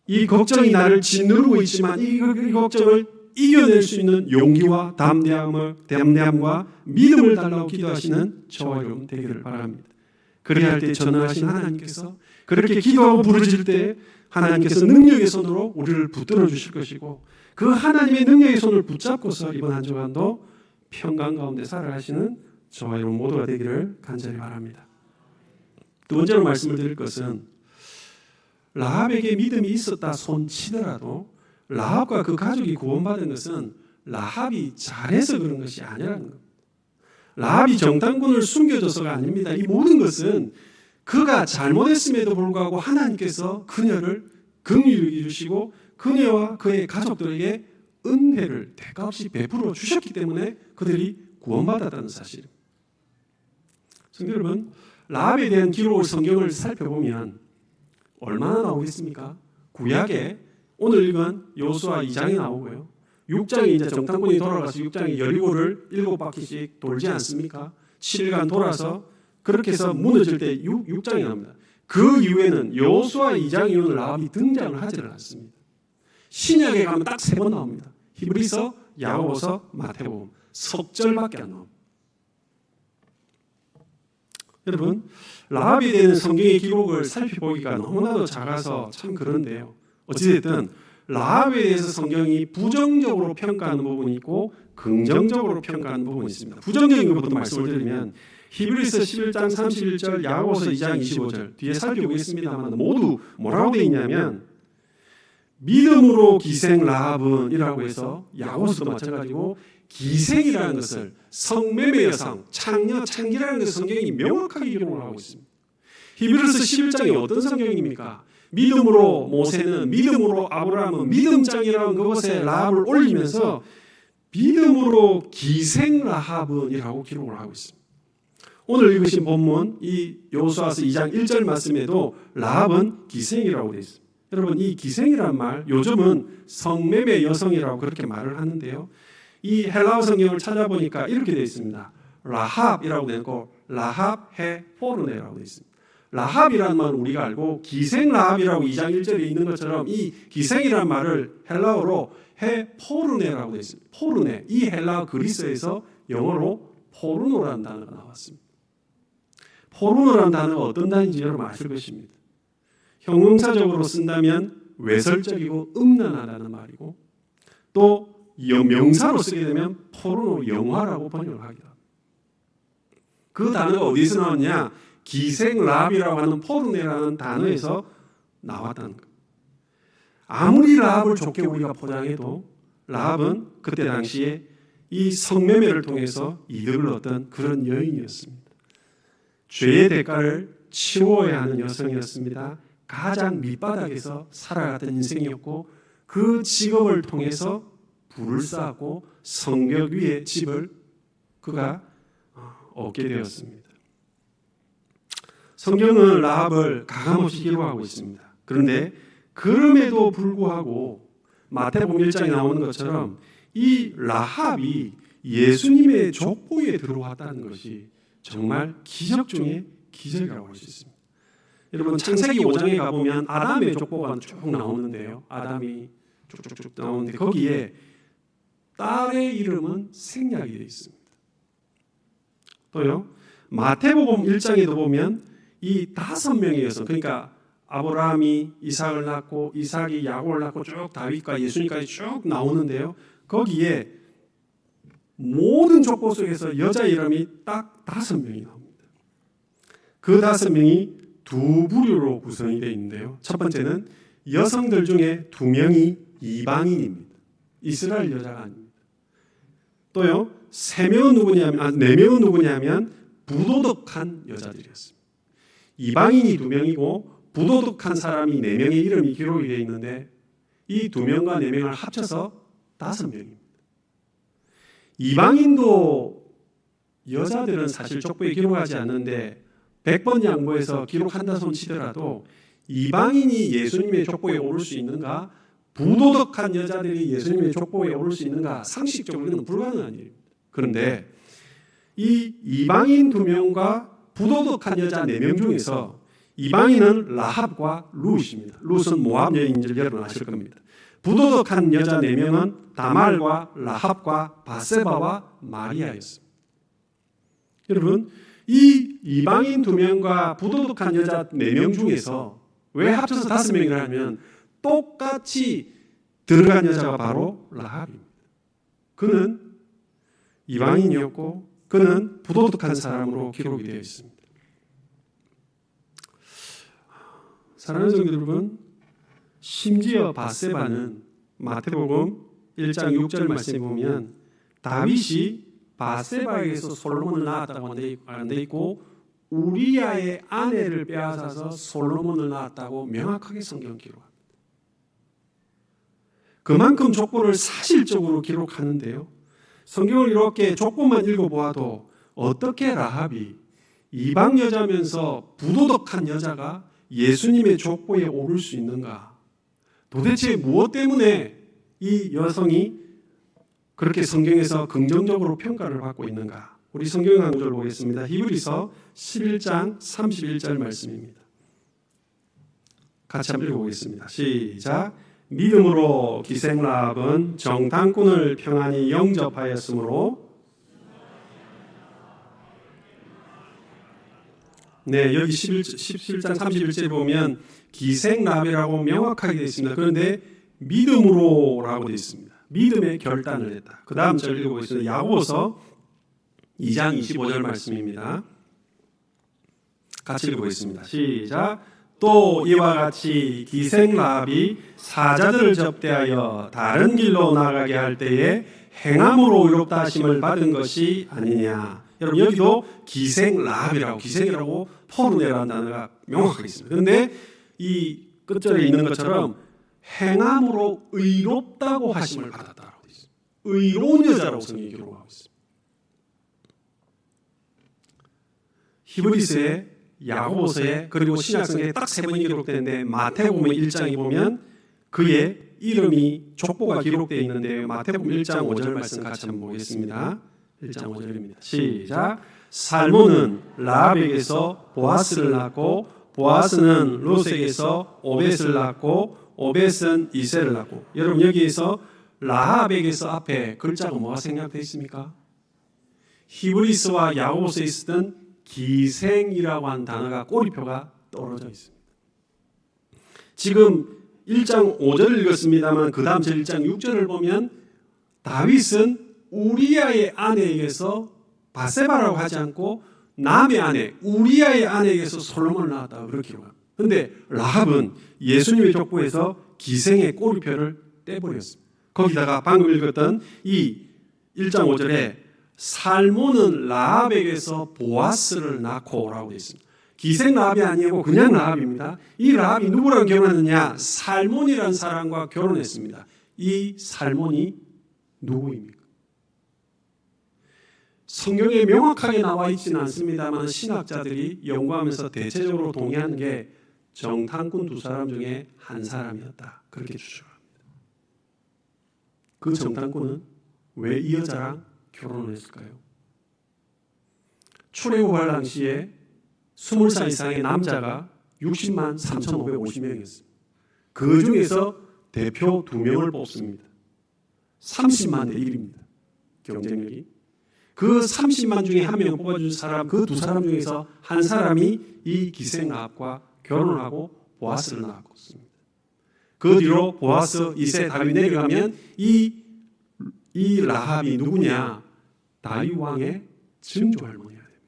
Speaker 1: 이 걱정이 나를 짓누르고 있지만 이 걱정을 이겨낼 수 있는 용기와 담대함과 믿음을 달라고 기도하시는 저와 여러분 되기를 바랍니다. 그래야 할 때 전능하신 하나님께서 그렇게 기도하고 부르짖을 때 하나님께서 능력의 손으로 우리를 붙들어 주실 것이고, 그 하나님의 능력의 손을 붙잡고서 이번 한 주간도 평강 가운데 살아가시는 저와 여러분 모두가 되기를 간절히 바랍니다. 두 번째로 말씀을 드릴 것은, 라합에게 믿음이 있었다 손치더라도 라합과 그 가족이 구원받은 것은 라합이 잘해서 그런 것이 아니라는 겁니다. 라합이 정탐꾼을 숨겨줘서가 아닙니다. 이 모든 것은 그가 잘못했음에도 불구하고 하나님께서 그녀를 긍휼히 여기시고 그녀와 그의 가족들에게 은혜를 대가 없이 베풀어 주셨기 때문에 그들이 구원받았다는 사실입니다. 성도 여러분, 라합에 대한 기록을 성경을 살펴보면 얼마나 나오겠습니까? 구약에 오늘 읽은 여호수아 2장이 나오고요. 6장에 이제 정탐꾼이 돌아가서 6장에 여리고를 7바퀴씩 돌지 않습니까? 7일간 돌아서 그렇게 해서 무너질 때 6장이 나옵니다. 그 이후에는 여호수아 2장 이후는 라합이 등장을 하지를 않습니다. 신약에 가면 딱 3번 나옵니다. 히브리서, 야고보서, 마태복음, 석절밖에 안 나옵니다. 여러분, 라합에 대한 성경의 기록을 살펴보기가 너무나도 작아서 참 그런데요. 어찌됐든 라합에 대해서 성경이 부정적으로 평가하는 부분이 있고 긍정적으로 평가하는 부분이 있습니다. 부정적인 것부터 말씀을 드리면 히브리서 11장 31절, 야고보서 2장 25절 뒤에 살펴보겠습니다만 모두 뭐라고 되어 있냐면, 믿음으로 기생 라합은 이라고 해서 야고보서도 마찬가지고 기생이라는 것을 성매매 여성, 창녀, 창기라는 것을 성경이 명확하게 기록을 하고 있습니다. 히브리서 11장이 어떤 성경입니까? 믿음으로 모세는, 믿음으로 아브라함은 믿음장이라는 그것에 라합을 올리면서 믿음으로 기생 라합은 이라고 기록을 하고 있습니다. 오늘 읽으신 본문 이 여호수아서 2장 1절 말씀에도 라합은 기생이라고 되어 있습니다. 여러분, 이 기생이란 말 요즘은 성매매 여성이라고 그렇게 말을 하는데요. 이 헬라어 성경을 찾아보니까 이렇게 되어 있습니다. 라합이라고 되어 있고 라합 해 포르네라고 되어 있습니다. 라합이라는 말은 우리가 알고 기생 라합이라고 2장 1절에 있는 것처럼 이 기생이라는 말을 헬라어로 해 포르네라고 되어 있습니다. 포르네, 이 헬라어 그리스에서 영어로 포르노라는 단어가 나왔습니다. 포르노라는 단어가 어떤 단어인지 여러분 아실 것입니다. 형용사적으로 쓴다면 외설적이고 음란하다는 말이고, 또 명사로 쓰게 되면 포르노 영화라고 번역을 하기도 합니다. 그 단어가 어디서 나왔냐? 기생랍이라고 하는 포르노라는 단어에서 나왔다는 것. 아무리 라합을 좋게 우리가 포장해도 라합은 그때 당시에 이 성매매를 통해서 이득을 얻던 그런 여인이었습니다. 죄의 대가를 치워야 하는 여성이었습니다. 가장 밑바닥에서 살아갔던 인생이었고, 그 직업을 통해서 부를 쌓고 성벽 위에 집을 그가 얻게 되었습니다. 성경은 라합을 가감없이 기록하고 있습니다. 그런데 그럼에도 불구하고 마태복음 1장에 나오는 것처럼 이 라합이 예수님의 족보에 들어왔다는 것이 정말 기적 중에 기적이라고 할 수 있습니다. 여러분, 창세기 5장에 가보면 아담의 족보가 쭉 나오는데요. 아담이 쭉쭉쭉 나오는데 거기에 딸의 이름은 생략이 되어 있습니다. 또요, 마태복음 1장에도 보면 이 5명의 여성, 그러니까 아브라함이 이삭을 낳고 이삭이 야곱을 낳고 쭉 다윗과 예수님까지 쭉 나오는데요. 거기에 모든 족보 속에서 여자 이름이 딱 5명이 나옵니다. 그 5명이 두 부류로 구성이 되어 있는데요. 첫 번째는 여성들 중에 2명이 이방인입니다. 이스라엘 여자가 아닙니다. 또요, 4명은 누구냐면 부도덕한 여자들이었습니다. 이방인이 2명이고 부도덕한 사람이 4명의 이름이 기록이 되어 있는데, 이 2명과 4명을 합쳐서 5명입니다. 이방인도 여자들은 사실 족보에 기록하지 않는데 100번 양보해서 기록한다 손 치더라도 이방인이 예수님의 족보에 오를 수 있는가, 부도덕한 여자들이 예수님의 족보에 오를 수 있는가, 상식적으로는 불가능한 일입니다. 그런데 이 이방인 2명과 부도덕한 여자 4명 중에서 이방인은 라합과 룻입니다. 룻은 모압 여인인 줄 여러분 아실 겁니다. 부도덕한 여자 4명은 다말과 라합과 바세바와 마리아였습니다. 여러분, 이 이방인 2명과 부도덕한 여자 4명 중에서 왜 합쳐서 5명이라 하면 똑같이 들어간 여자가 바로 라합입니다. 그는 이방인이었고 그는 부도덕한 사람으로 기록이 되어 있습니다. 사랑하는 성도 여러분, 심지어 바세바는 마태복음 1장 6절 말씀에 보면 다윗이 바세바에게서 솔로몬을 낳았다고 안 돼 있고 우리야의 아내를 빼앗아서 솔로몬을 낳았다고 명확하게 성경 기록합니다. 그만큼 족보를 사실적으로 기록하는데요. 성경을 이렇게 족보만 읽어보아도 어떻게 라합이 이방 여자면서 부도덕한 여자가 예수님의 족보에 오를 수 있는가? 도대체 무엇 때문에 이 여성이 그렇게 성경에서 긍정적으로 평가를 받고 있는가? 우리 성경 한 구절 보겠습니다. 히브리서 11장 31절 말씀입니다. 같이 한번 읽어보겠습니다. 시작. 믿음으로 기생라합은 정탐꾼을 평안히 영접하였으므로, 네, 여기 17장 31절에 보면 기생라합이라고 명확하게 되어 있습니다. 그런데 믿음으로라고 되어 있습니다. 믿음의 결단을 했다. 그 다음 절 읽어보겠습니다. 야고보서 2장 25절 말씀입니다. 같이 읽어보겠습니다. 시작. 또 이와 같이 기생라합이 사자들을 접대하여 다른 길로 나가게 할 때에 행함으로 의롭다 하심을 받은 것이 아니냐. 여러분, 여기도 기생라합이라고, 기생이라고 포르네라는 단어가 명확하게 있습니다. 그런데 이 끝절에 있는 것처럼 행함으로 의롭다고 하심을 받았다라고 되어 있습니다. 의로운 여자라고 성경이 기록하고 있습니다. 히브리서에, 야고보서에, 그리고 신약성경에 딱 3번이 기록되는데 마태복음 1장에 보면 그의 이름이 족보가 기록되어 있는데 마태복음 1장 5절 말씀 같이 한번 보겠습니다. 1장 5절입니다. 시작. 살몬은 라합에게서 보아스를 낳고 보아스는 룻에게서 오벳을 낳고 오벳은 이세를 낳고. 여러분, 여기에서 라합에게서 앞에 글자가 뭐가 생략되어 있습니까? 히브리서와 야고보서에 쓰던 기생이라고 하는 단어가 꼬리표가 떨어져 있습니다. 지금 1장 5절을 읽었습니다만 그 다음 1장 6절을 보면 다윗은 우리아의 아내에게서 바세바라고 하지 않고 남의 아내 우리아의 아내에게서 솔로몬을 낳았다고 그렇게 기록합니다. 그런데 라합은 예수님의 족보에서 기생의 꼬리표를 떼버렸습니다. 거기다가 방금 읽었던 이 1장 5절에 살몬은 라합에게서 보아스를 낳고라고 되어 있습니다. 기생 라합이 아니고 그냥 라합입니다. 이 라합이 누구랑 결혼했느냐? 살몬이라는 사람과 결혼했습니다. 이 살몬이 누구입니까? 성경에 명확하게 나와 있지는 않습니다만 신학자들이 연구하면서 대체적으로 동의하는 게 정탐꾼 두 사람 중에 한 사람이었다. 그렇게 추정합니다. 그 정탐꾼은 왜 이 여자랑 결혼을 했을까요? 출애굽할 당시에 20살 이상의 남자가 60만 3,550명이었습니다. 그 중에서 대표 2명을 뽑습니다. 30만 대 1입니다. 경쟁력이. 그 30만 중에 한 명을 뽑아준 사람, 그 두 사람 중에서 한 사람이 이 기생 라합과 결혼을 하고 보아스를 낳았습니다. 그 뒤로 보아스 2세 다윗 내려가면 이 라합이 누구냐? 다윗 왕의 증조 할머니가 됩니다.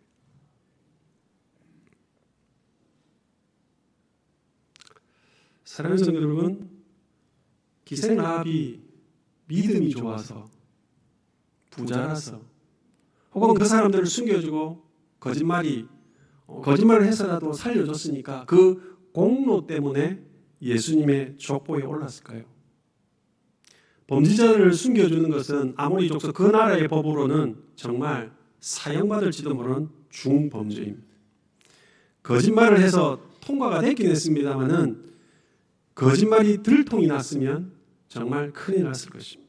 Speaker 1: 사랑하는 성도 여러분, 기생 라합이 믿음이 좋아서 부자라서 혹은 그 사람들을 숨겨주고 거짓말을 해서라도 살려줬으니까 그 공로 때문에 예수님의 족보에 올랐을까요? 범죄자를 숨겨주는 것은 아모리 족속 그 나라의 법으로는 정말 사형받을지도 모르는 중범죄입니다. 거짓말을 해서 통과가 됐긴 했습니다마는 거짓말이 들통이 났으면 정말 큰일 났을 것입니다.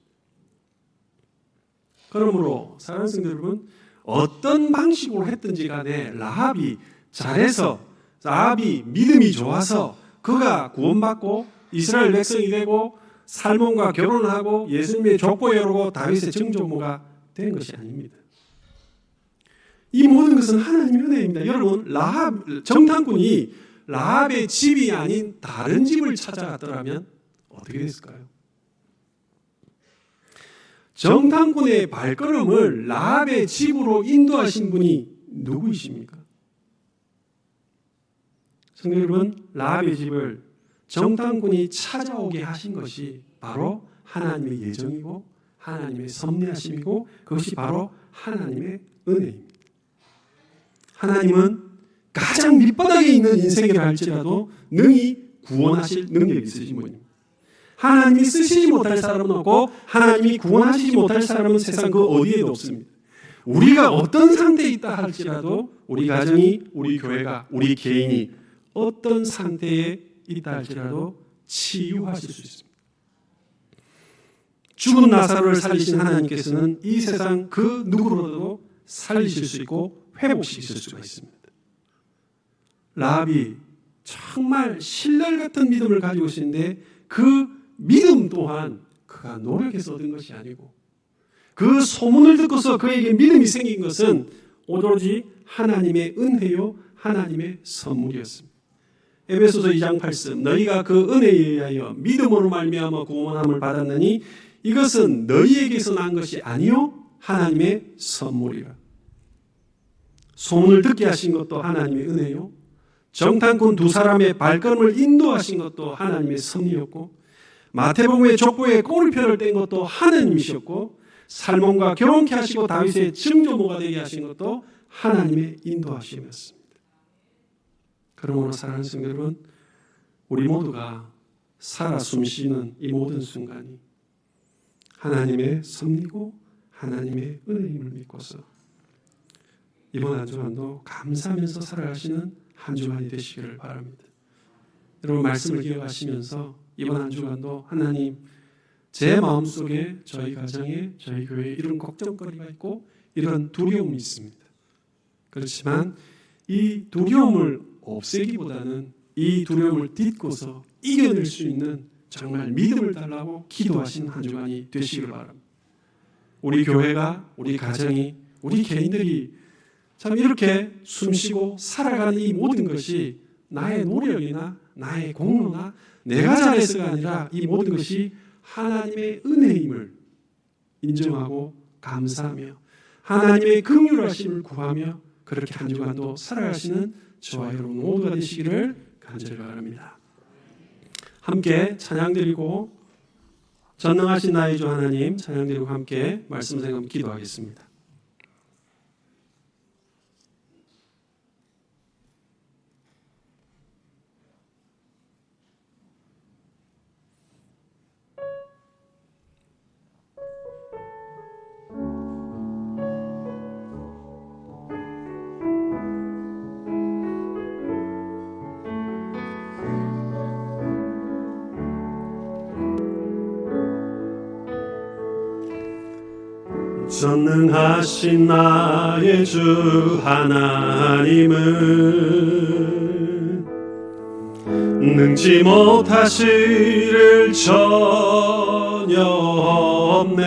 Speaker 1: 그러므로 사랑하는 성도 여러분, 어떤 방식으로 했든지 간에 라합이 잘해서 라합이 믿음이 좋아서 그가 구원받고 이스라엘 백성이 되고 살몬과 결혼을 하고 예수님의 족보에 오르고 다윗의 증조모가 된 것이 아닙니다. 이 모든 것은 하나님의 은혜입니다. 여러분, 정탐꾼이 라합의 집이 아닌 다른 집을 찾아갔더라면 어떻게 됐을까요? 정탐꾼의 발걸음을 라합의 집으로 인도하신 분이 누구이십니까? 성도 여러분, 라합의 집을 정탐꾼이 찾아오게 하신 것이 바로 하나님의 예정이고 하나님의 섭리하심이고 그것이 바로 하나님의 은혜입니다. 하나님은 가장 밑바닥에 있는 인생이라 할지라도 능히 구원하실 능력이 있으신 분입니다. 하나님이 쓰시지 못할 사람은 없고 하나님이 구원하시지 못할 사람은 세상 그 어디에도 없습니다. 우리가 어떤 상태에 있다 할지라도 우리 가정이, 우리 교회가, 우리 개인이 어떤 상태에 있다 할지라도 치유하실 수 있습니다. 죽은 나사로를 살리신 하나님께서는 이 세상 그 누구로도 살리실 수 있고 회복시킬 수가 있습니다. 라합이 정말 신랄 같은 믿음을 가지고 있었는데 그 믿음 또한 그가 노력해서 얻은 것이 아니고 그 소문을 듣고서 그에게 믿음이 생긴 것은 오로지 하나님의 은혜요 하나님의 선물이었습니다. 에베소서 2장 8절 너희가 그 은혜에 의하여 믿음으로 말미암아 구원함을 받았느니 이것은 너희에게서 난 것이 아니요 하나님의 선물이라. 소문을 듣게 하신 것도 하나님의 은혜요 정탐꾼 두 사람의 발걸음을 인도하신 것도 하나님의 섭리였고 마태복음의 족보에 꼬리표를 뗀 것도 하나님이셨고 살몬과 결혼케 하시고 다윗의 증조모가 되게 하신 것도 하나님의 인도하심이었습니다. 그러므로 사랑하는 성도 여러분, 우리 모두가 살아 숨쉬는 이 모든 순간이 하나님의 섭리고 하나님의 은혜임을 믿고서 이번 한 주간도 감사하면서 살아가시는 한 주간이 되시기를 바랍니다. 여러분 말씀을 기억하시면서 이번 한 주간도 하나님 제 마음속에 저희 가정에 저희 교회에 이런 걱정거리가 있고 이런 두려움이 있습니다. 그렇지만 이 두려움을 없애기보다는 이 두려움을 딛고서 이겨낼 수 있는 정말 믿음을 달라고 기도하시는 한 주간이 되시길 바랍니다. 우리 교회가, 우리 가정이, 우리 개인들이 참 이렇게 숨쉬고 살아가는 이 모든 것이 나의 노력이나 나의 공로나 내가 잘해서가 아니라 이 모든 것이 하나님의 은혜임을 인정하고 감사하며 하나님의 긍휼하심을 구하며 그렇게 한 주간도 살아가시는 저와 여러분 모두가 되시기를 간절히 바랍니다. 함께 찬양드리고 전능하신 나의 주 하나님 찬양드리고 함께 말씀 생각 기도하겠습니다. 전능하신 나의 주 하나님은 능치 못하실 전혀 없네.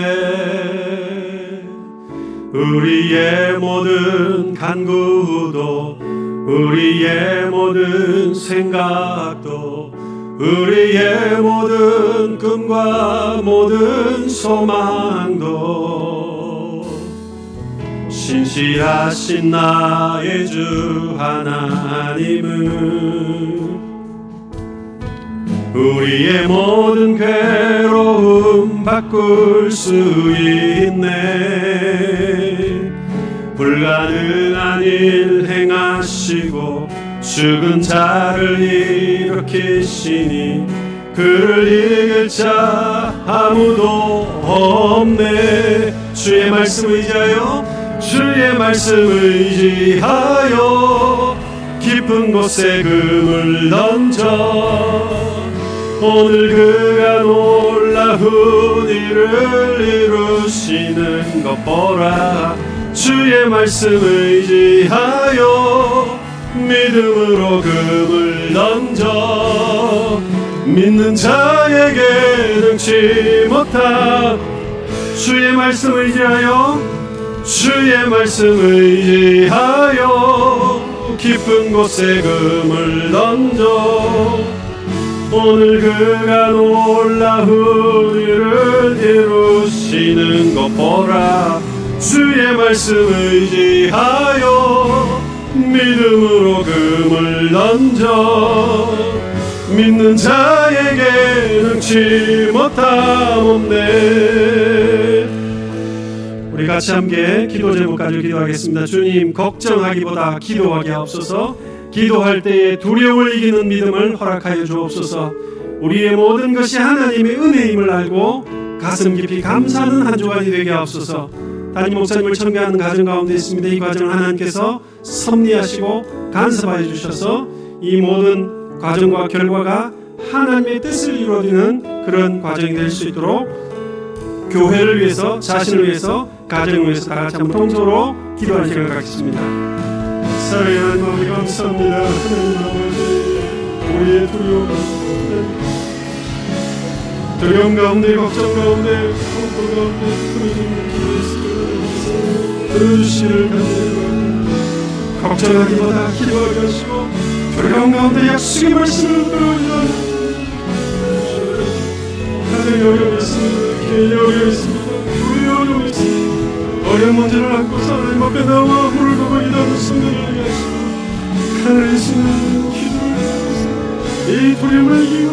Speaker 1: 우리의 모든 간구도 우리의 모든 생각도 우리의 모든 꿈과 모든 소망도 신실하신 나의 주 하나님은 우리의 모든 괴로움 바꿀 수 있네. 불가능한 일 행하시고 죽은 자를 일으키시니 그를 이길 자 아무도 없네. 주의 말씀을 의지하여 주의 말씀을 의지하여 깊은 곳에 금을 던져 오늘 그가 놀라운 일을 이루시는 것 보라. 주의 말씀을 의지하여 믿음으로 금을 던져 믿는 자에게 능치 못한 주의 말씀을 의지하여 주의 말씀을 의지하여 깊은 곳에 금을 던져 오늘 그가 놀라운 일을 이루시는 것 보라. 주의 말씀을 의지하여 믿음으로 금을 던져 믿는 자에게 능치 못함 없네. 우리 같이 함께 기도 제목 가지고 기도하겠습니다. 주님, 걱정하기보다 기도하게 하옵소서. 기도할 때에 두려움을 이기는 믿음을 허락하여 주옵소서. 우리의 모든 것이 하나님의 은혜임을 알고 가슴 깊이 감사하는 한 주간이 되게 하옵소서. 담임 목사님을 청구하는 가정 가운데 있습니다. 이 과정을 하나님께서 섭리하시고 간섭하여 주셔서 이 모든 과정과 결과가 하나님의 뜻을 이루어지는 그런 과정이 될 수 있도록 교회를 위해서, 자신을 위해서, 가정을 위해서 다 같이 한번 통성으로 기도하는 시간을 갖겠습니다. 사랑하는 하나님 아버지 감사합니다. 하나님 아버지, 우리의 두려움 가운데, 걱정 가운데, 공포 가운데 들어주시기를 간절히 걱정하기보다 기도하게 하시고 두려움 가운데 약속의 말씀을 들어주시는 가정이 어려움이 있습니다. 개인이 어려움이 있습니다. 우리 어려움이 있습니다. 어려운 문제를 안고 하나님 앞에 나와 물을 보고 기도하는 순간을 알게 하시고 하나님의 기도를 하면서 이 두려움을 이기고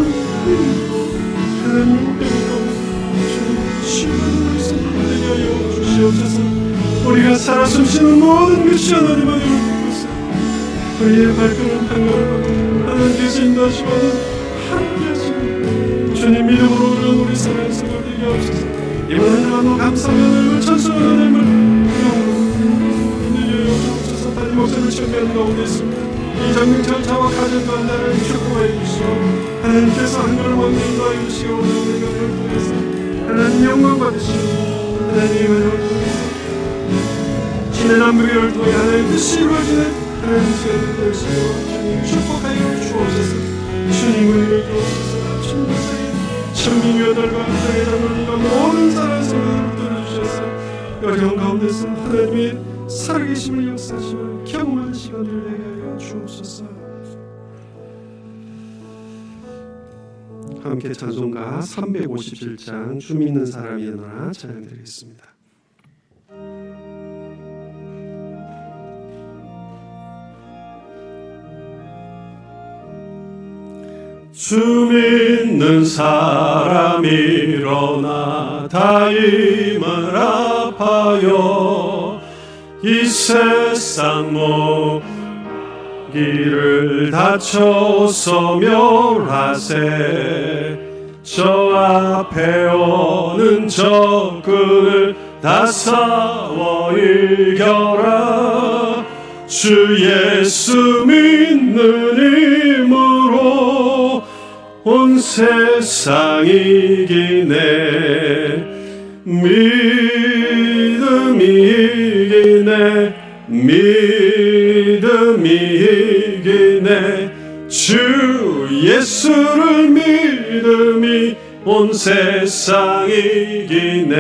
Speaker 1: 하나님을 배우고 주님 시원한 말씀을 되게 하여 주시옵소서. 우리가 살아 숨쉬는 모든 것이 하나님의 은혜를 받고 있어요. 우리의 발걸음 한 걸음 하나님께서 인도하시고 함께 하시고 주님 믿음으로 우리 살아가는 생활 되게 하옵소서. 이번 한 주간도 감사하며 하나님을 찬송하는 하나님을 인도하여 주옵소서. 담임 목사님을 청구하는 가운데 있습니다. 이 장명철차와 가정 가운데 하나님 축복하여 주시고 하나님께서 한 걸음 왕 인도하여 주시고 우리가 그를 통해서 하나님 영광 받으시고 하나님의 지난 남북을 통해 하나님의 뜻이 이루어지는 하나님 시간을 되시고 주님 축복하여 주옵소서. 주님을 주옵소서. 천민의 딸과 땅의 자손과 모든 사람 성도들을 들어주셔서 여러 어려운 가운데서 하나님의 살아계심을 역사하심을 경험하는 시간을 되게 하여 주옵소서. 함께 찬송가 357장 주 믿는 사람이여라 찬양드리겠습니다. 주 믿는 사람 일어나 다 힘을 아파요. 이 세상 길을 닫혀서 멸하세. 저 앞에 오는 적을 다 싸워 이겨라. 주 예수 믿는 힘으로 온 세상 이기네. 믿음이 이기네. 믿음이 이기네. 주 예수를 믿음이 온 세상 이기네.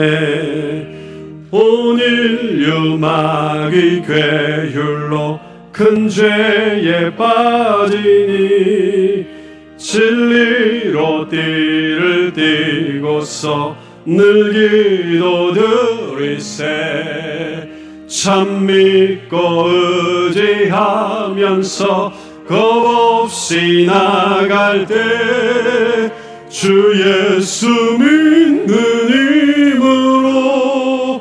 Speaker 1: 온 인류 마귀 괴율로 큰 죄에 빠지니 진리로 띠를 띠고서 늘 기도드리세. 참 믿고 의지하면서 겁없이 나갈 때 주 예수 믿는 힘으로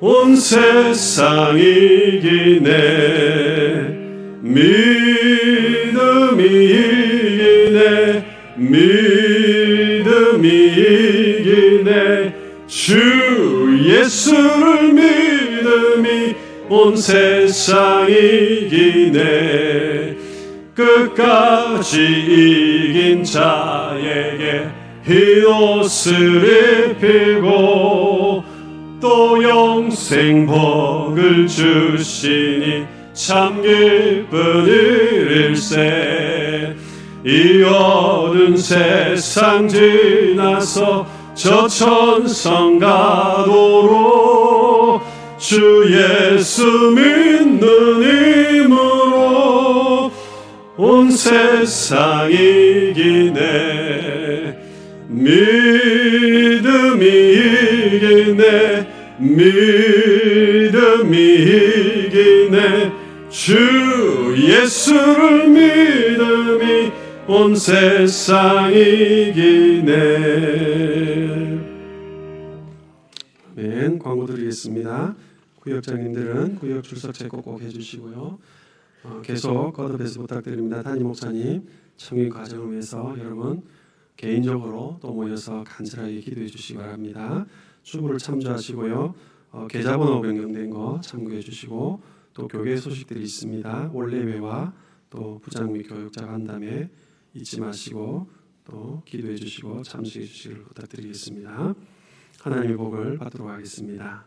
Speaker 1: 온 세상 이기네. 믿음이 이기네. 믿음이 이기네. 주 예수를 믿음이 온 세상 이기네. 끝까지 이긴 자에게 흰옷을 입히고 또 영생 복을 주시니 참 기쁜 일일세. 이 어두운 세상 지나서 저 천성 가도록 주 예수 믿는 힘으로 온 세상 이기네. 믿음이 이기네. 믿음이 이기네. 주 예수를 믿음이 온 세상 이기네. 아멘. 광고 드리겠습니다. 구역장님들은 구역 출석체 꼭 해주시고요. 계속 거듭해서 부탁드립니다. 담임 목사님 청일 과정을 위해서 여러분 개인적으로 또 모여서 간절하게 기도해 주시기 바랍니다. 주부를 참조하시고요. 계좌번호 변경된 거 참고해 주시고 또 교회 소식들이 있습니다. 올예배와 또 부장 및 교육자 간담회 잊지 마시고 또 기도해 주시고 참석해 주시기를 부탁드리겠습니다. 하나님의 복을 받도록 하겠습니다.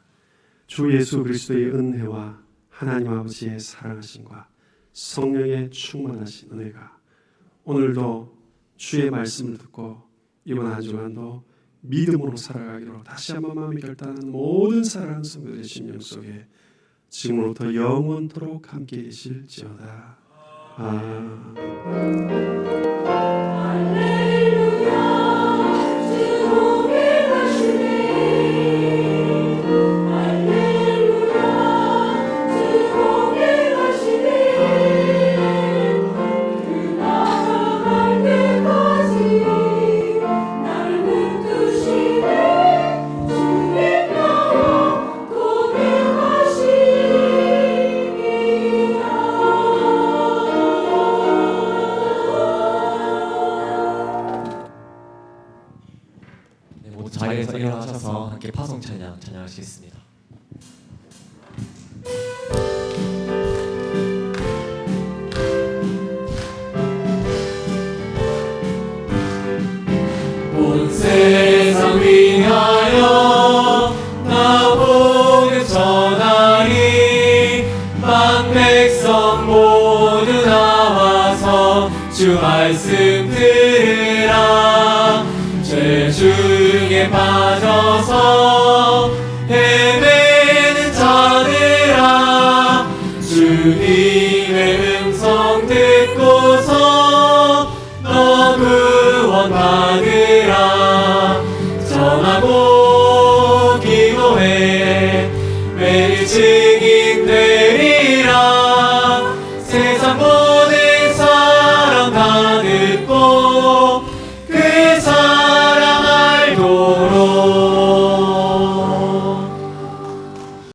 Speaker 1: 주 예수 그리스도의 은혜와 하나님 아버지의 사랑하심과 성령의 충만하신 은혜가 오늘도 주의 말씀을 듣고 이번 한 주간도 믿음으로 살아가기로 다시 한번 마음이 결단하는 모든 사랑하는 성도들의 심령 속에 지금으로부터 영원토록 함께 계실지어다.
Speaker 3: 자리에서 일어나셔서 함께 파송 찬양 찬양하시겠습니다. 온 세상 위하여 나 복음 전하리. 만 백성 모두 나와서 주 말씀 들으라. 죄 중에 빠져서 헤매는
Speaker 4: 매일 증인되리